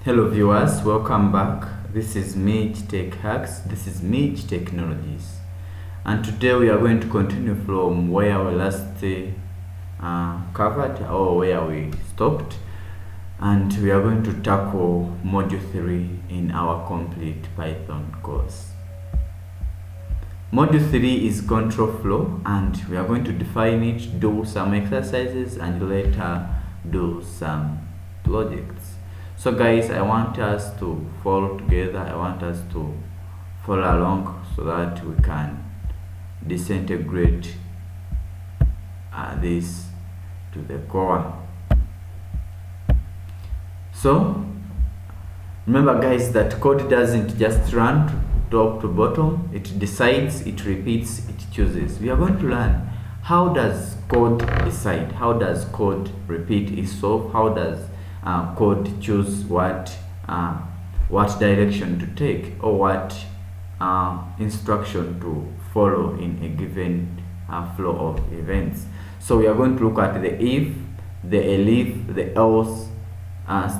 Hello viewers, welcome back. This is Mitch Tech Hacks. This is Mitch Technologies, and today we are going to continue from where we last covered, or where we stopped, and we are going to tackle module 3 in our complete Python course. Module 3 is control flow, and we are going to define it, do some exercises, and later do some projects. So guys, I want us to follow together. I want us to follow along so that we can disintegrate this to the core. So remember guys, that code doesn't just run top to bottom. It decides, it repeats, it chooses. We are going to learn, how does code decide? How does code repeat itself? How does code choose what direction to take, or what instruction to follow in a given flow of events. So we are going to look at the if, the elif, the else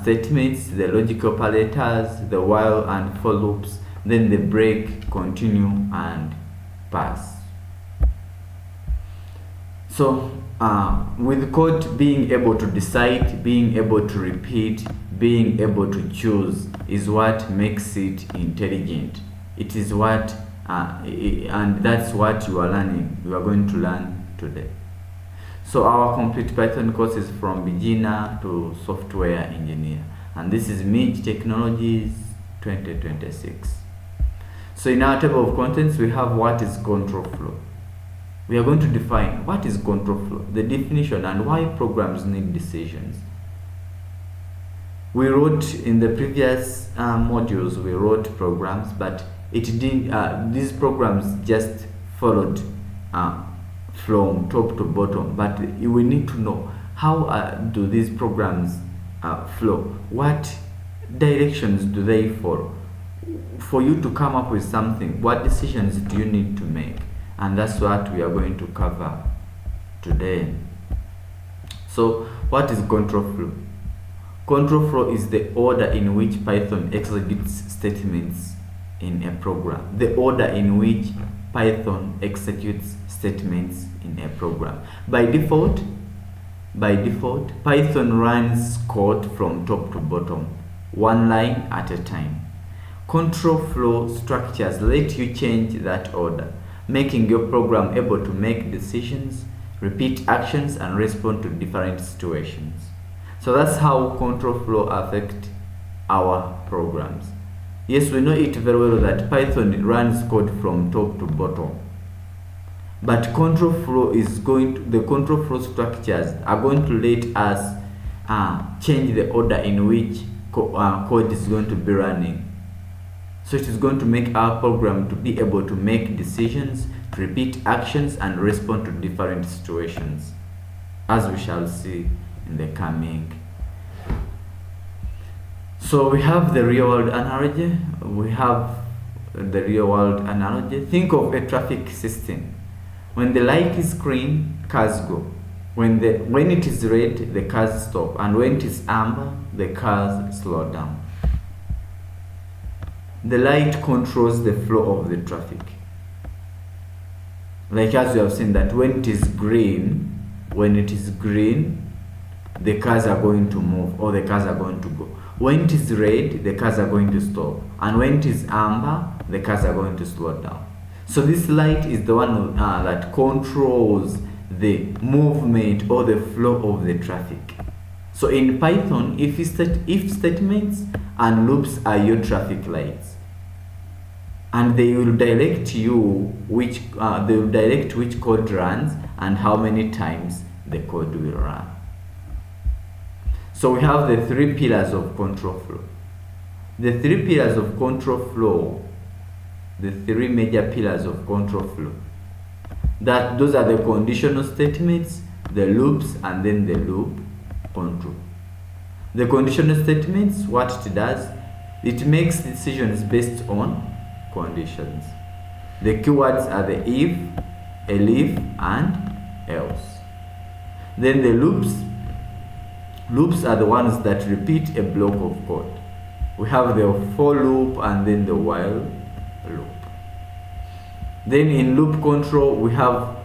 statements, the logical operators, the while and for loops, then the break, continue, and pass. So with code being able to decide, being able to repeat, being able to choose is what makes it intelligent. It is what, and that's what you are learning. You are going to learn today. So our complete Python course is from beginner to software engineer, and this is Mitch Technologies 2026. So in our table of contents, we have what is control flow. We are going to define what is control flow, the definition, and why programs need decisions. We wrote in the previous modules, we wrote programs, but it didn't. These programs just followed from top to bottom. But we need to know, how do these programs flow? What directions do they follow? For you to come up with something, what decisions do you need to make? And that's what we are going to cover today. So what is control flow? Control flow is the order in which Python executes statements in a program. The order in which Python executes statements in a program. By default, Python runs code from top to bottom, one line at a time. Control flow structures let you change that order, making your program able to make decisions, repeat actions, and respond to different situations. So that's how control flow affects our programs. Yes, we know it very well that Python runs code from top to bottom, but control flow is the control flow structures are going to let us change the order in which code is going to be running. So it is going to make our program to be able to make decisions, to repeat actions, and respond to different situations, as we shall see in the coming. So we have the real world analogy. Think of a traffic system. When the light is green, cars go. When it is red, the cars stop. And when it is amber, the cars slow down. The light controls the flow of the traffic. Like as we have seen that when it is green, the cars are going to move, or the cars are going to go. When it is red, the cars are going to stop. And when it is amber, the cars are going to slow down. So this light is the one that controls the movement or the flow of the traffic. So in Python, if statements and loops are your traffic lights, and they will direct which code runs and how many times the code will run. So we have the three pillars of control flow. The three pillars of control flow, the three major pillars of control flow. Those are the conditional statements, the loops, and then the loop control. The conditional statements, what it does, it makes decisions based on conditions. The keywords are the if, elif, and else. Then the loops are the ones that repeat a block of code. We have the for loop and then the while loop. Then in loop control we have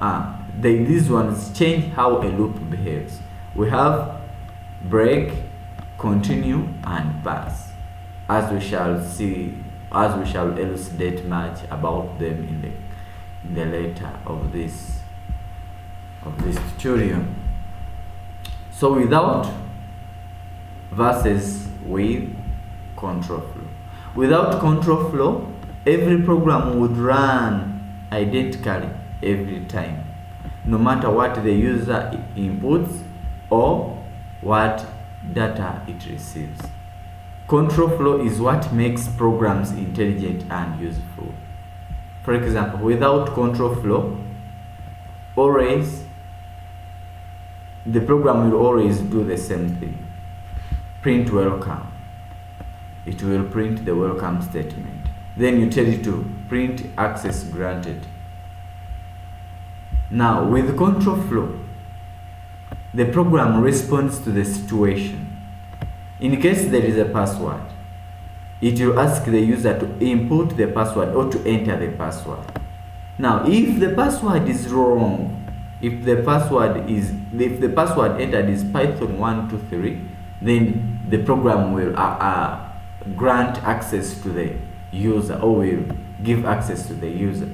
these ones change how a loop behaves. We have break, continue, and pass, as we shall see, as we shall elucidate much about them in the later of this tutorial. So without versus with control flow. Without control flow, every program would run identically every time, no matter what the user inputs or what data it receives. Control flow is what makes programs intelligent and useful. For example, without control flow, always the program will always do the same thing. Print welcome. It will print the welcome statement. Then you tell it to print access granted. Now with control flow, the program responds to the situation. In case there is a password, it will ask the user to input the password or to enter the password. Now if the password is wrong, if the password entered is Python 123, then the program will grant access to the user, or will give access to the user.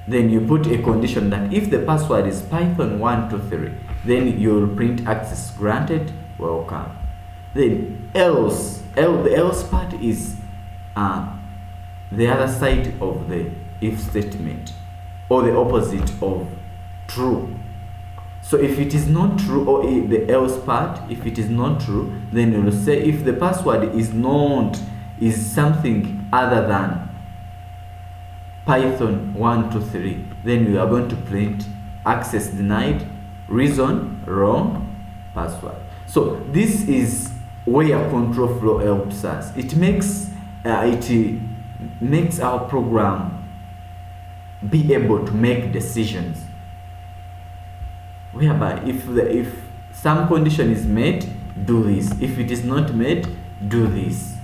Then you put a condition that if the password is Python 123, then you will print access granted, welcome. Then else, the else part is the other side of the if statement, or the opposite of true. So if it is not true, or the else part, if it is not true, then you will say if the password is something other than Python 123, then we are going to print access denied, reason wrong, password. So this is where control flow helps us. It makes our program be able to make decisions, whereby if some condition is met, do this. If it is not met, do this.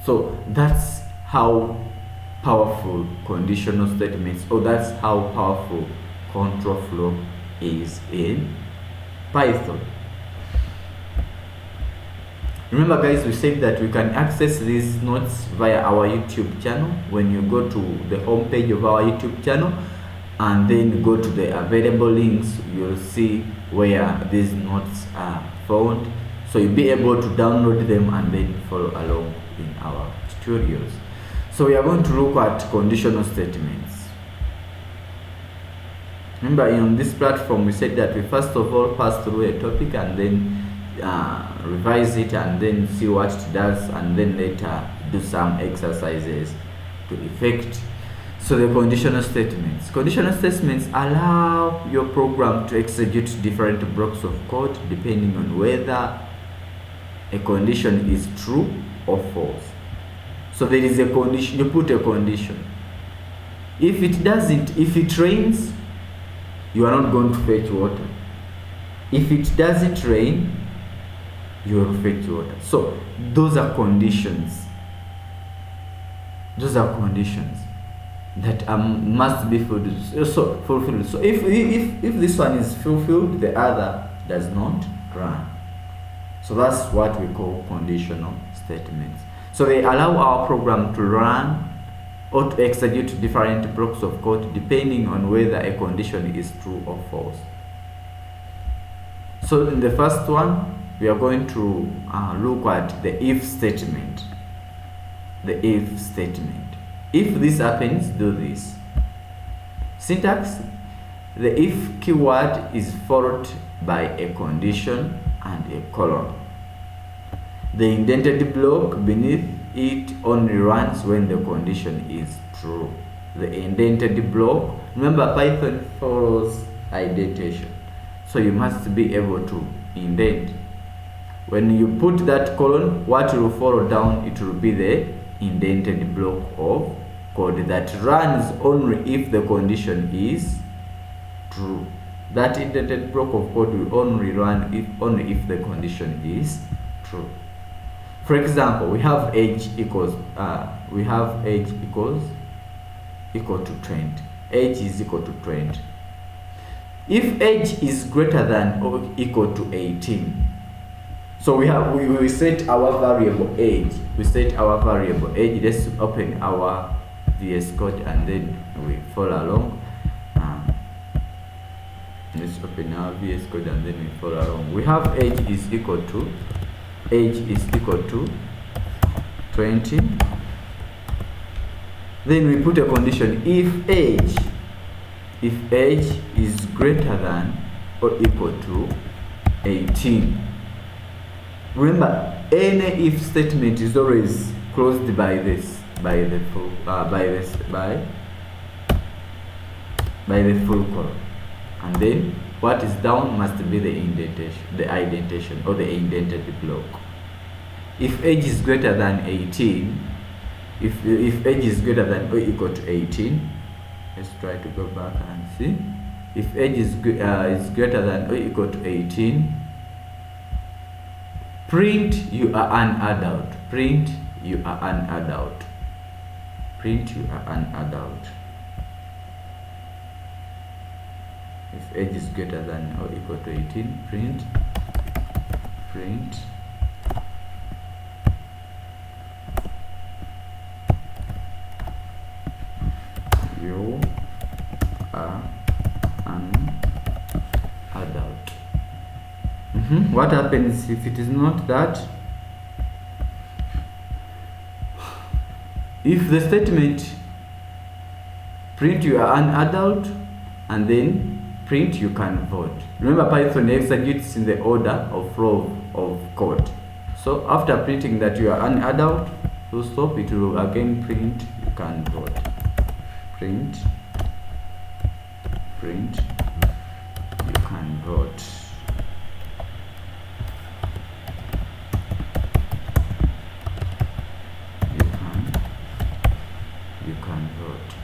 So that's how powerful conditional statements, or that's how powerful control flow is in Python. Remember guys, we said that we can access these notes via our YouTube channel. When you go to the home page of our YouTube channel and then go to the available links, you'll see where these notes are found. So you'll be able to download them and then follow along in our tutorials. So we are going to look at conditional statements. Remember, on this platform we said that we first of all pass through a topic and then revise it and then see what it does, and then later do some exercises to effect. So the conditional statements. Conditional statements allow your program to execute different blocks of code depending on whether a condition is true or false. So there is a condition, you put a condition. If it rains, you are not going to fetch water. If it doesn't rain, you will fetch water. So those are conditions. Those are conditions that must be fulfilled. So if this one is fulfilled, the other does not run. So that's what we call conditional statements. So they allow our program to run or to execute different blocks of code depending on whether a condition is true or false. So in the first one, we are going to look at the if statement. The if statement. If this happens, do this. Syntax: the if keyword is followed by a condition and a colon. The indented block beneath it only runs when the condition is true. The indented block, remember Python follows indentation, so you must be able to indent. When you put that colon, what will follow down, it will be the indented block of code that runs only if the condition is true. That indented block of code will only run if the condition is true. For example, we have age equals equal to 20. Age is equal to 20. If age is greater than or equal to 18, so we set our variable age. We set our variable age. Let's open our VS Code and then we follow along. Let's open our VS Code and then we follow along. We have age is equal to 20. Then we put a condition if age is greater than or equal to 18. Remember, any if statement is always closed by the full colon, and then what is down must be the indentation or the indented block. If age is greater than 18, if age is greater than or equal to 18, let's try to go back and see. If age is greater than or equal to 18, print you are an adult. Print you are an adult. Print you are an adult. If age is greater than or equal to 18, print you are an adult. What happens if it is not that? If the statement print you are an adult and then print you can vote. Remember, Python executes in the order of flow of code. So after printing that you are an adult, full stop, it will again print you can vote. Print you can vote. You can vote.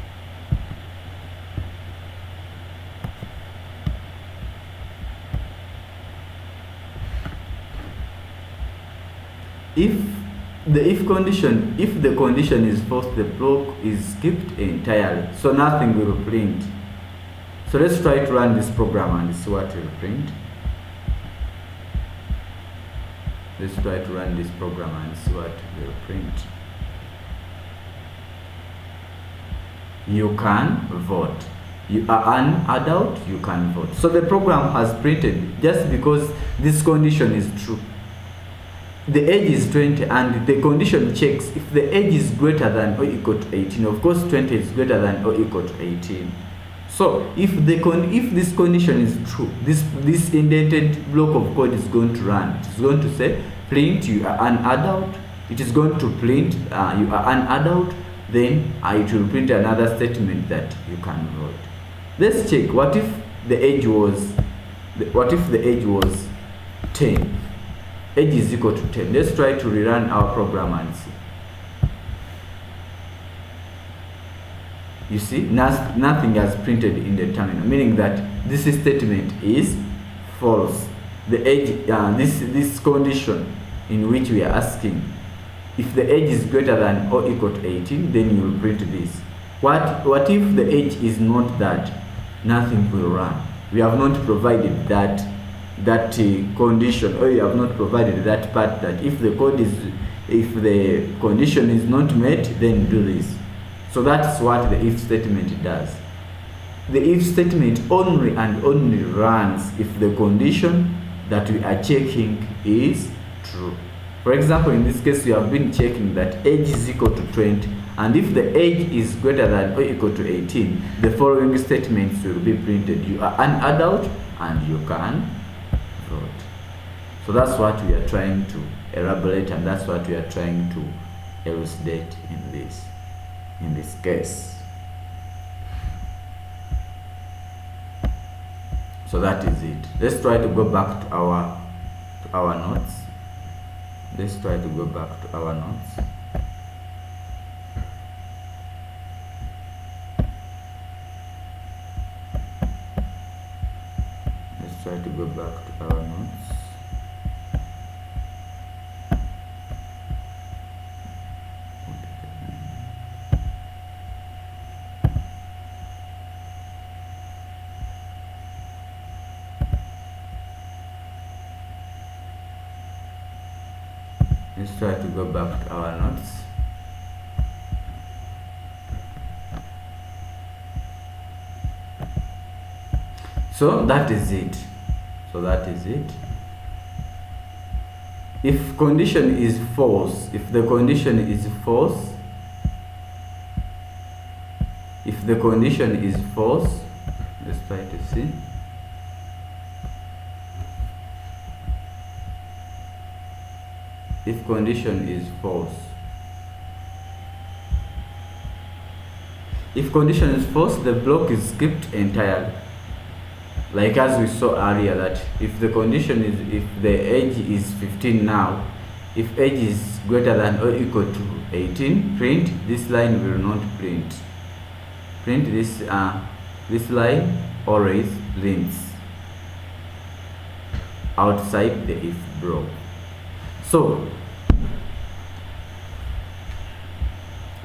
If the condition is false, the block is skipped entirely, so nothing will print. So let's try to run this program and see what will print. Let's try to run this program and see what will print. You can vote. You are an adult, you can vote. So the program has printed just because this condition is true. The age is 20 and the condition checks if the age is greater than or equal to 18. Of course 20 is greater than or equal to 18. So if this condition is true, this indented block of code is going to run. It's going to say print you are an adult. It is going to print you are an adult. Then it will print another statement that you can vote. Let's check. What if the age was 10? Age is equal to 10. Let's try to rerun our program and see. You see, nothing has printed in the terminal, meaning that this statement is false. The age, this condition in which we are asking, if the age is greater than or equal to 18, then you will print this. What if the age is not that? Nothing will run. We have not provided that condition, or you have not provided that part that if the condition is not met, then do this. So that's what the if statement does. The if statement only and only runs if the condition that we are checking is true. For example, in this case, we have been checking that age is equal to 20, and if the age is greater than or equal to 18, the following statements will be printed. You are an adult and you can vote. So that's what we are trying to elaborate, and that's what we are trying to elucidate in this case. So that is it. Let's try to go back to our notes. Let's try to go back to our notes. Let's try to go back to our notes. Let's try to go back to our notes. So that is it. If condition is false, if the condition is false, let's try to see. If condition is false, the block is skipped entirely. Like as we saw earlier, that if the condition is, if the age is 15 now, if age is greater than or equal to 18, print, this line will not print. Print this line always prints outside the if block. So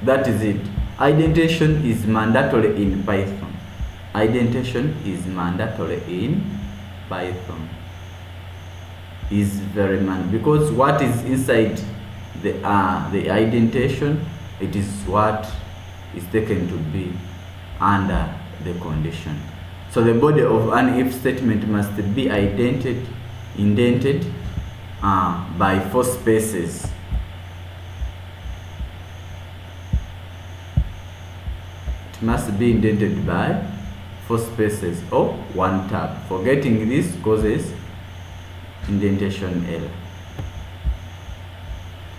that is it. Indentation is mandatory in Python. Is very mandatory, because what is inside the indentation, it is what is taken to be under the condition. So the body of an if statement must be indented by 4 spaces. It must be indented by 4 spaces or 1 tab. Forgetting this causes indentation error.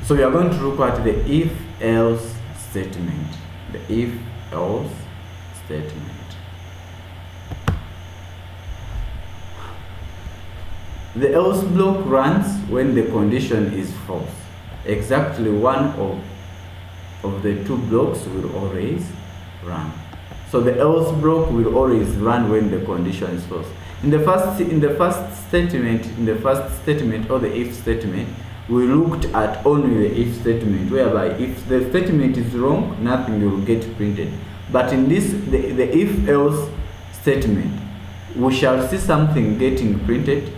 So we are going to look at the if-else statement. The else block runs when the condition is false. Exactly one of the 2 blocks will always run. So the else block will always run when the condition is false. In the first statement or the if statement, we looked at only the if statement, whereby if the statement is wrong, nothing will get printed. But in this, the if else statement, we shall see something getting printed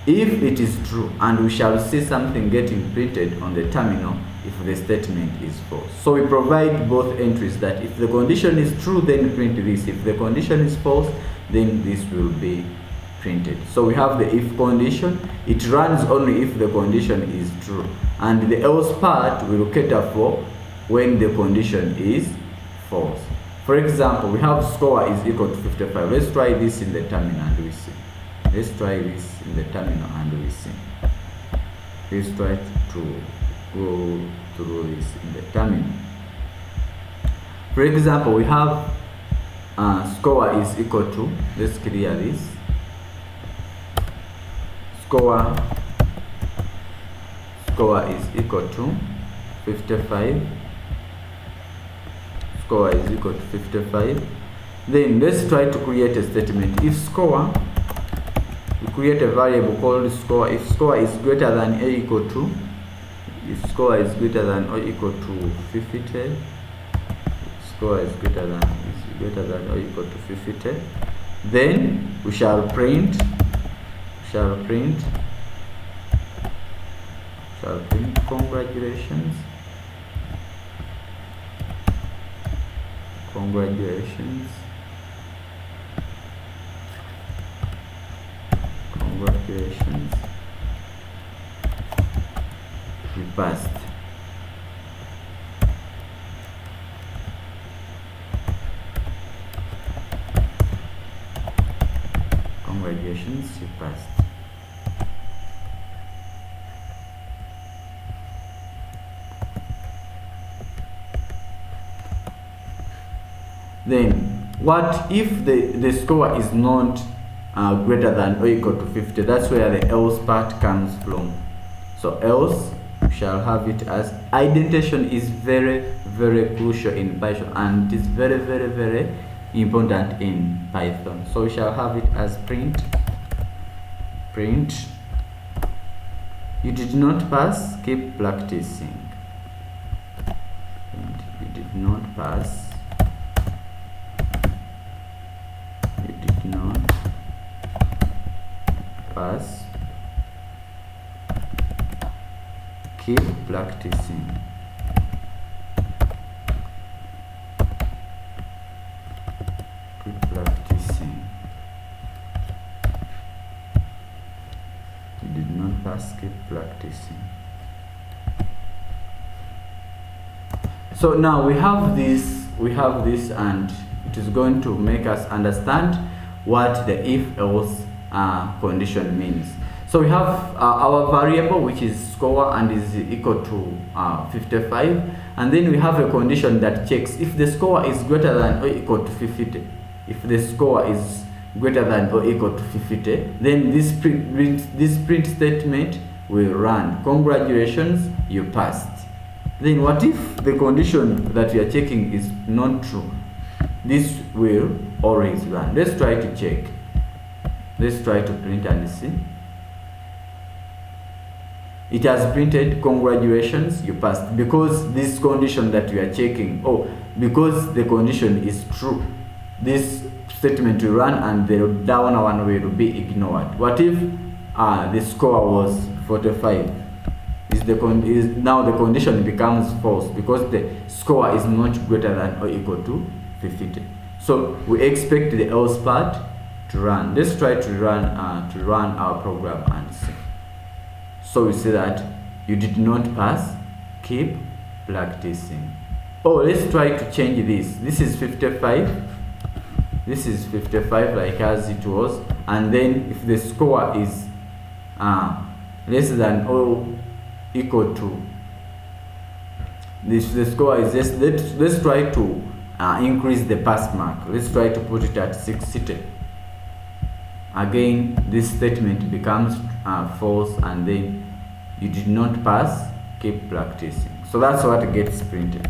if it is true, and we shall see something getting printed on the terminal if the statement is false. So we provide both entries, that if the condition is true, then print this. If the condition is false, then this will be printed. So we have the if condition. It runs only if the condition is true, and the else part will cater for when the condition is false. For example, we have score is equal to 55. Let's try this in the terminal and we see. Let's try this in the terminal and we see. Let's try to go through this in the terminal. For example, we have score is equal to, let's clear this. Score is equal to 55. Score is equal to 55. Then let's try to create a statement. If score, we create a variable called score. If score is greater than or equal to, if score is greater than or equal to 50, score is greater than or equal to 50, then we shall print congratulations, you passed. Congratulations, you passed. Then what if the score is not greater than or equal to 50? That's where the else part comes from. So else, we shall have it as, indentation is very, very crucial in Python, and it is very, very, very important in Python. So we shall have it as print, you did not pass, keep practicing. And you did not pass, keep practicing. Keep practicing. You did not pass, keep practicing. So now we have this, and it is going to make us understand what the if-else condition means. So we have our variable, which is score and is equal to 55, and then we have a condition that checks if the score is greater than or equal to 50. If the score is greater than or equal to 50, then this print statement will run. Congratulations, you passed. Then what if the condition that we are checking is not true? This will always run. Let's try to check. Let's try to print and see. It has printed congratulations, you passed, because this condition that we are checking, because the condition is true, this statement will run and the down one will be ignored. What if the score was 45? Now the condition becomes false because the score is not greater than or equal to 50. So we expect the else part to run. Let's try to run our program and see. So we see that you did not pass, keep practicing. Let's try to change this. This is 55. This is 55 like as it was, and then if the score is less than or equal to this, the score is just, let's try to increase the pass mark. Let's try to put it at 60. Again, this statement becomes false, and then you did not pass, keep practicing. So that's what gets printed.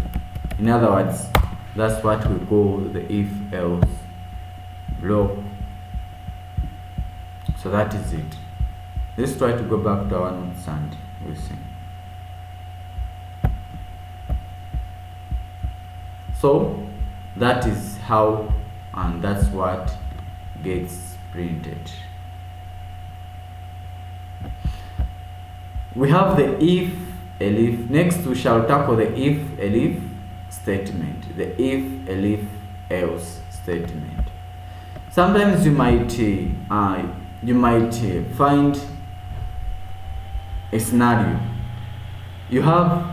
In other words, that's what we call the if-else block. So that is it. Let's try to go back to our notes and we'll see. So that is how, and that's what gets printed. We have the if-elif. Next we shall tackle the if-elif statement, the if-elif-else statement. Sometimes you might find a scenario. You have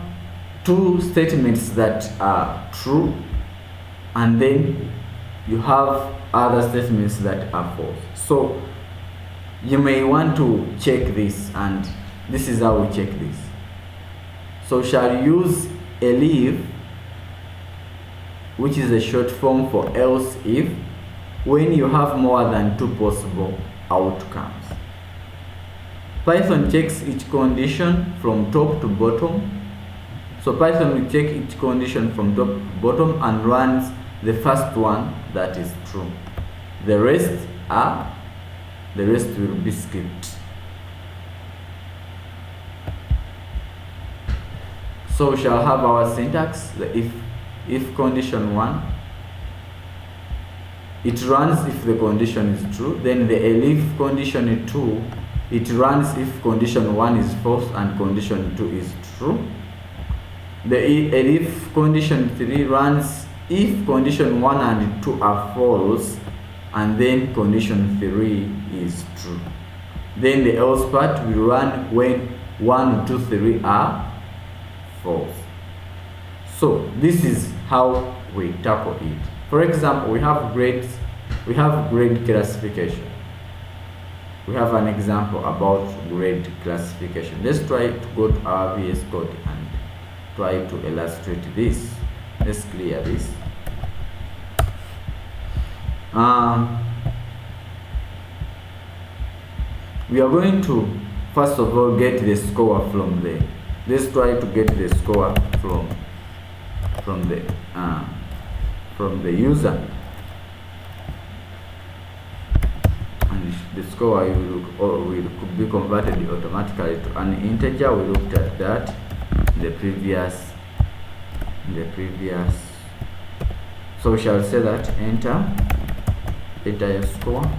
two statements that are true, and then you have other statements that are false. So you may want to check this, and this is how we check this. So shall use elif, which is a short form for else if, when you have more than two possible outcomes. Python checks each condition from top to bottom. So Python will check each condition from top to bottom and runs the first one that is true. The rest will be skipped. So we shall have our syntax, the if condition 1. It runs if the condition is true. Then the elif condition 2, it runs if condition 1 is false and condition 2 is true. The elif condition 3 runs if condition 1 and 2 are false, and then condition 3 is true. Then the else part will run when 1, 2, 3 are false. So this is how we tackle it. For example, we have grade classification. We have an example about grade classification. Let's try to go to our VS Code and try to illustrate this. Let's clear this. We are going to first of all get the score from there. Let's try to get the score from the user, and the score will be converted automatically to an integer. We looked at that in the previous. So we shall say that enter your score,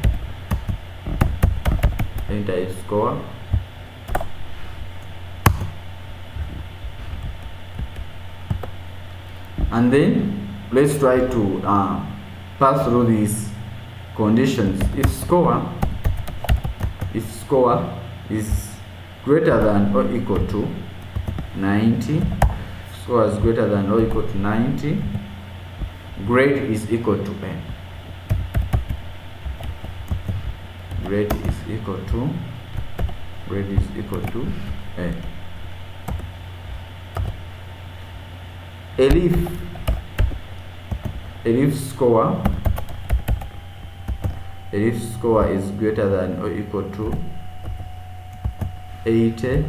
And then let's try to pass through these conditions. If score is greater than or equal to 90, score is greater than or equal to 90, grade is equal to n. Grade is equal to n. If score is greater than or equal to 80,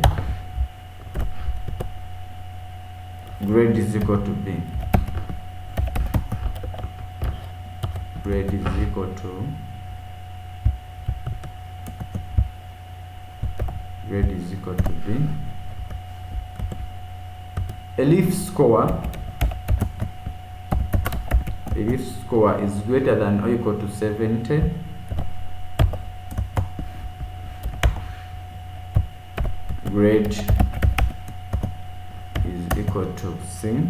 grade is equal to b. Grade is equal to b. If score is greater than or equal to 70, grade is equal to C.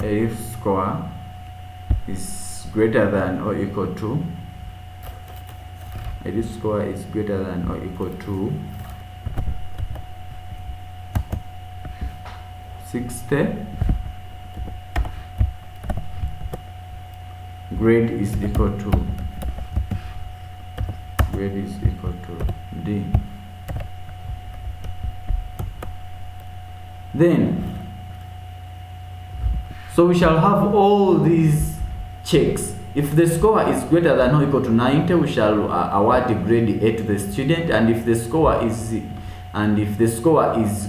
If score is greater than or equal to 60, grade is equal to D. Then, so we shall have all these checks. If the score is greater than or equal to 90, we shall award grade A to the student, and if the score is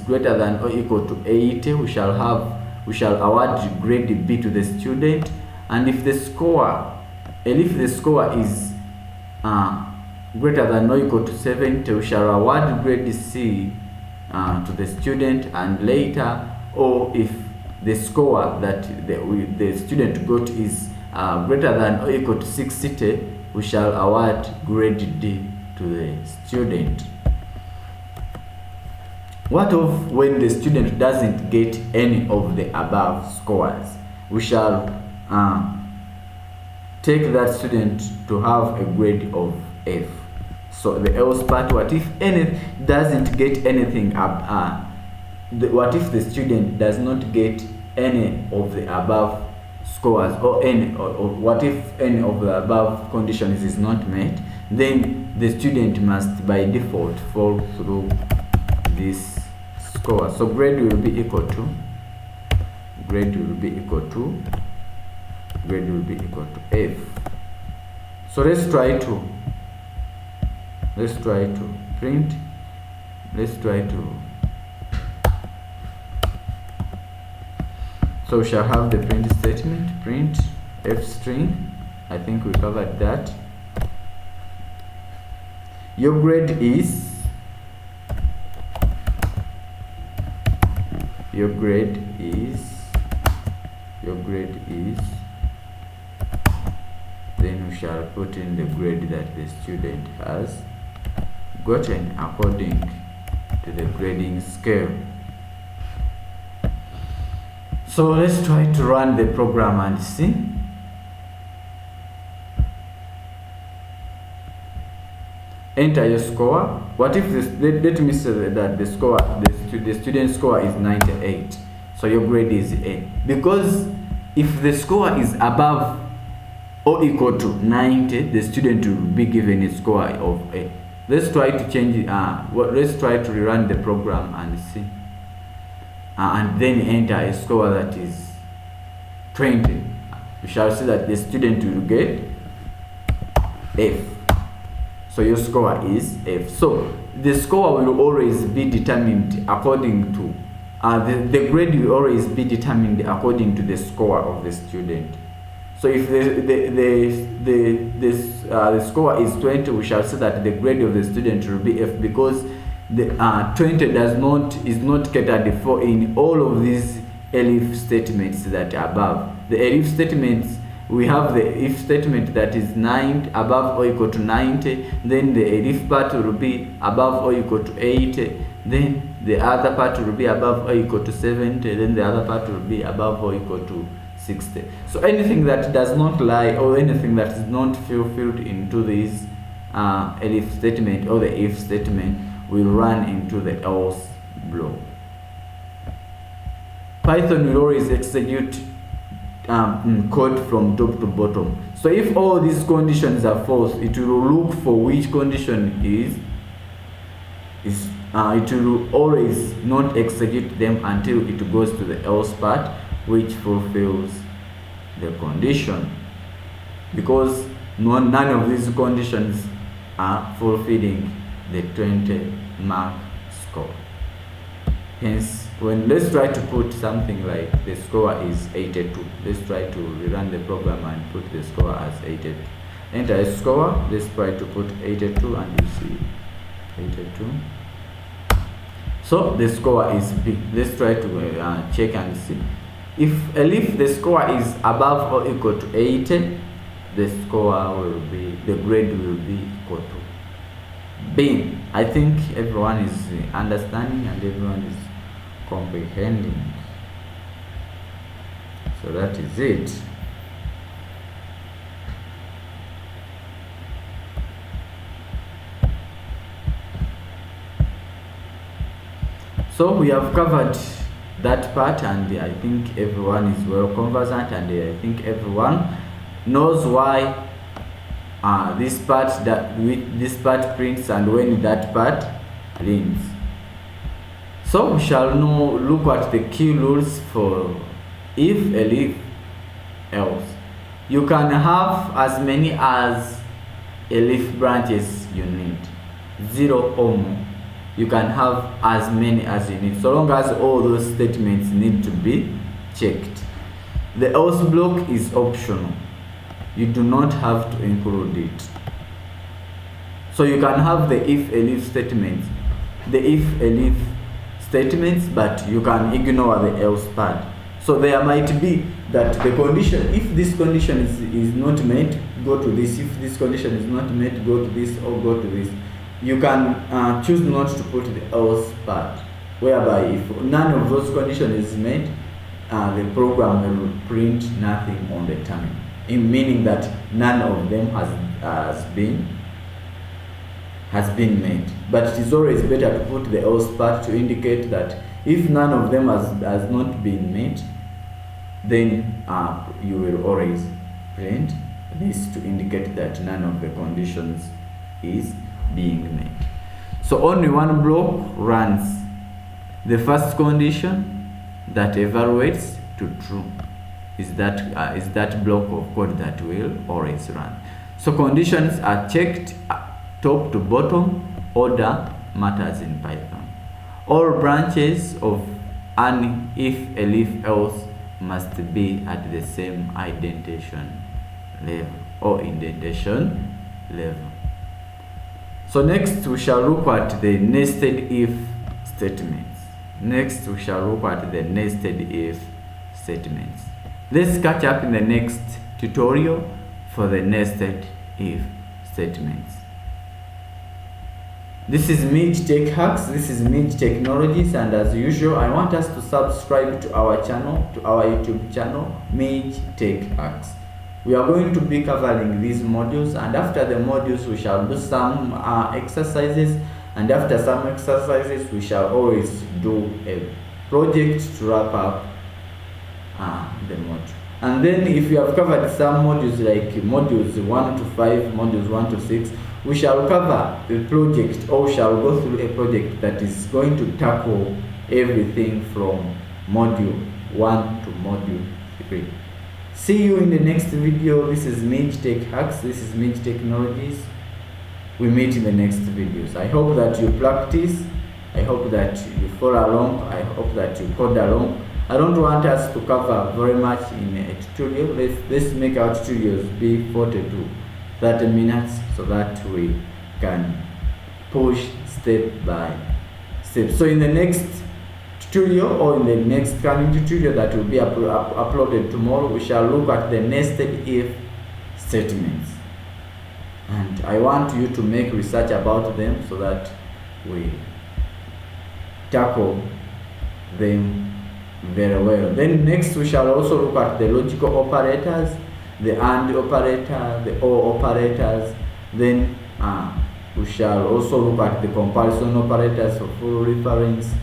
greater than or equal to 80, we shall award grade B to the student, and if the score is greater than or equal to 70, we shall award grade C to the student, and later, or if the score that the student got is greater than or equal to 60, we shall award grade D to the student. What of when the student doesn't get any of the above scores? We shall take that student to have a grade of F. So the else part, what if any doesn't get anything what if the student does not get any of the above scores, or what if any of the above conditions is not met? Then the student must by default fall through this score. So grade will be equal to F. So let's try to print. So we shall have the print statement, print f string. I think we covered that. Your grade is then we shall put in the grade that the student has gotten according to the grading scale. So let's try to run the program and see. Enter your score. What if this, let me say that the student score is 98. So your grade is A. Because if the score is above or equal to 90, the student will be given a score of A. Let's try to change it. Let's try to rerun the program and see. And then enter a score that is 20. You shall see that the student will get F. So your score is F. So the score will always be determined according to the grade will always be determined according to the score of the student. So if the score is 20, we shall say that the grade of the student will be F, because the 20 is not catered for in all of these elif statements that are above. The elif statements we have the if statement that is 9 above or equal to 90, then the elif part will be above or equal to 80, then the other part will be above or equal to 70, then the other part will be above or equal to 60. So anything that does not lie, or anything that is not fulfilled into this elif statement or the if statement, will run into the else block. Python will always execute code from top to bottom. So if all these conditions are false, it will look for which condition it will always not execute them until it goes to the else part, which fulfills the condition, because none of these conditions are fulfilling the 20 mark score. Hence, let's try to put something like the score is 82. Let's try to rerun the program and put the score as 82. Enter a score. Let's try to put 82 and you see 82. So the score is B. Let's try to check and see. If the score is above or equal to 80, the grade will be equal to B. I think everyone is understanding and everyone is comprehending. So that is it. So we have covered that part, and I think everyone is well conversant, and I think everyone knows why this part prints and when that part prints. So we shall now look at the key rules for if, elif, else. You can have as many as elif branches you need, 0 or more. You can have as many as you need, so long as all those statements need to be checked. The else block is optional. You do not have to include it. So you can have the if, elif statements, but you can ignore the else part. So there might be that the condition, if this condition is not met, go to this. If this condition is not met, go to this or go to this. You can choose not to put the else part, whereby if none of those conditions is met, the program will print nothing on the terminal, meaning that none of them has been met. But it is always better to put the else part to indicate that if none of them has not been met, then you will always print this to indicate that none of the conditions is being met. So only one block runs. The first condition that evaluates to true is that block of code that will always run. So conditions are checked top to bottom. Order matters in Python. All branches of an if, elif, else must be at the same indentation level. So next we shall look at the nested if statements. Let's catch up in the next tutorial for the nested if statements. This is Midge Tech Hacks, this is Midge Technologies, and as usual I want us to subscribe to our channel, to our YouTube channel, Midge Tech Hacks. We are going to be covering these modules, and after the modules we shall do some exercises, and after some exercises we shall always do a project to wrap up the module. And then if we have covered some modules like modules 1 to 5, modules 1 to 6, we shall cover a project, or shall go through a project that is going to tackle everything from module 1 to module 3. See you in the next video. This is Midge Tech Hacks, this is Midge Technologies. We meet in the next videos. I hope that you practice, I hope that you follow along, I hope that you code along. I don't want us to cover very much in a tutorial. Let's make our tutorials be 40 to 30 minutes so that we can push step by step. So in the next tutorial, or in the next coming tutorial that will be uploaded tomorrow, we shall look at the nested if statements, and I want you to make research about them so that we tackle them very well. Then next we shall also look at the logical operators, the AND operator, the OR operators. Then we shall also look at the comparison operators for full reference,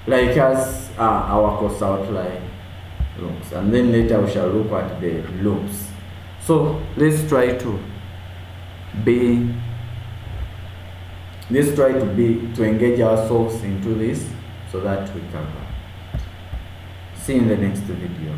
like as our course outline looks, and then later we shall look at the loops. So let's try to engage ourselves into this so that we can see in the next video.